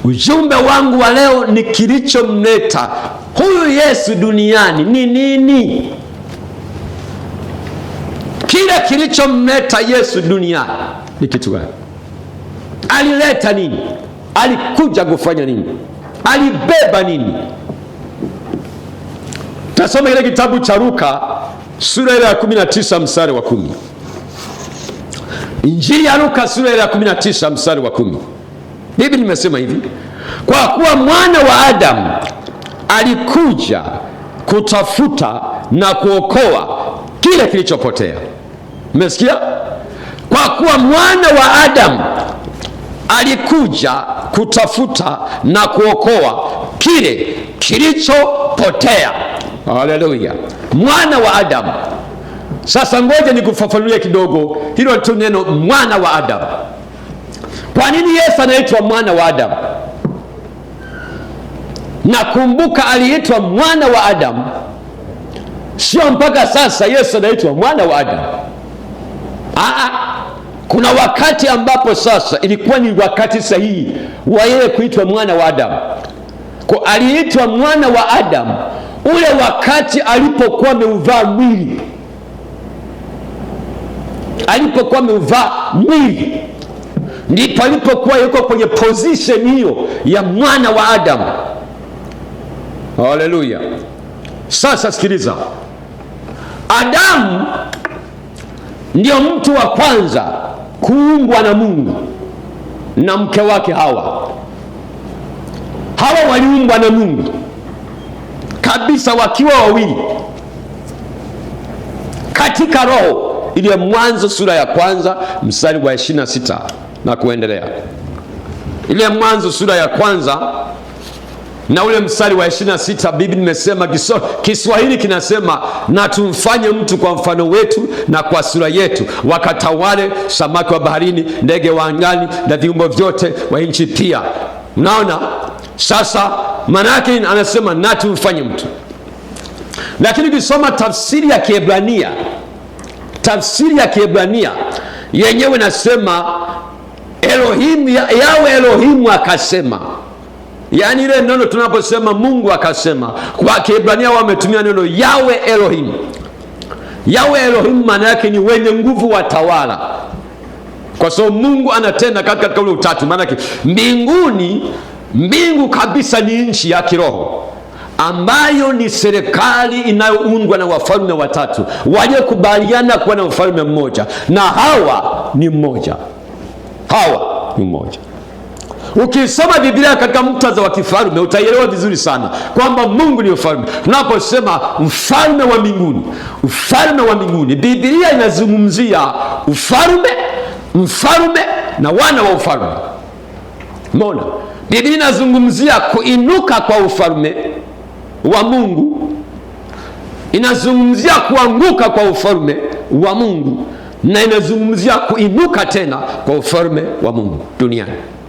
Ujumbe wangu wa leo ni kilichomleta huyu Yesu duniani ni nini? Kile kilichomleta Yesu duniani ni kitu gani? Alileta nini? Alikuja kufanya nini? Alibeba nini? Tasoma ile kitabu cha Luka sura ya 19 mstari wa 10. Injili ya Luka sura ya 19 mstari wa 10. Biblia imesema hivi: kwa kuwa mwana wa Adamu alikuja kutafuta na kuokoa kile kilichopotea. Umesikia? Kwa kuwa mwana wa Adamu alikuja kutafuta na kuokoa kile kilichopotea. Haleluya! Mwana wa Adamu. Sasa ngoja nikufafanulie kidogo hilo tu neno mwana wa Adamu. Kwa nini Yesu anaitwa mwana wa Adamu? Nakumbuka aliitwa mwana wa Adamu, sio mpaka sasa Yesu anaitwa mwana wa Adamu. Kuna wakati ambapo sasa ilikuwa ni wakati sahihi wa yeye kuitwa mwana wa Adamu. Kwa aliitwa mwana wa Adamu ule wakati alipokuwa ameuvaa mwili. Alipokuwa ameuvaa mwili ndipo alipokuwa yuko kwenye position hiyo ya mwana wa Adamu. Haleluya! Sasa sikiliza, Adamu ndio mtu wa kwanza kuumbwa na Mungu na mke wake Hawa. Hawa waliumbwa na Mungu kabisa wakiwa wawili katika roho. Ile Mwanzo sura ya 1 mstari wa 26 na kuendelea. Ile Mwanzo sura ya 1 na ule mstari wa 26, Biblia imesema, Kiswahili kinasema, na tumfanye mtu kwa mfano wetu na kwa sura yetu, wakatawale samaki wa baharini, ndege wa angani na viumbe vyote wa nchi pia. Unaona? Sasa maana yake anasema na tumfanye mtu. Lakini ukisoma tafsiri ya Kiebrania, yenyewe nasema Elohim, Yawe Elohimu akasema. Yaani ile neno tunaposema Mungu akasema, kwa Kiebrania wametumia neno Yawe Elohim. Yawe Elohim maana yake ni wenye nguvu watawala, kwa sababu Mungu anatenda katika ule utatu. Maana yake mbingu kabisa ni nchi ya kiroho ambayo ni serikali inayoundwa na wafalme watatu waliokubaliana kuwa na mfalme mmoja, na Hawa ni mmoja. Ukisoma Biblia katika muktadha wa kifalme utaelewa vizuri sana kwamba Mungu ni mfalme. Tunaposema mfalme wa mbinguni, Biblia inazungumzia mfalme na wana wa ufalme. Umeona? Biblia inazungumzia kuinuka kwa ufalme wa Mungu, inazungumzia kuanguka kwa ufalme wa Mungu, na inazungumzia kuinuka tena kwa ufalme wa Mungu duniani.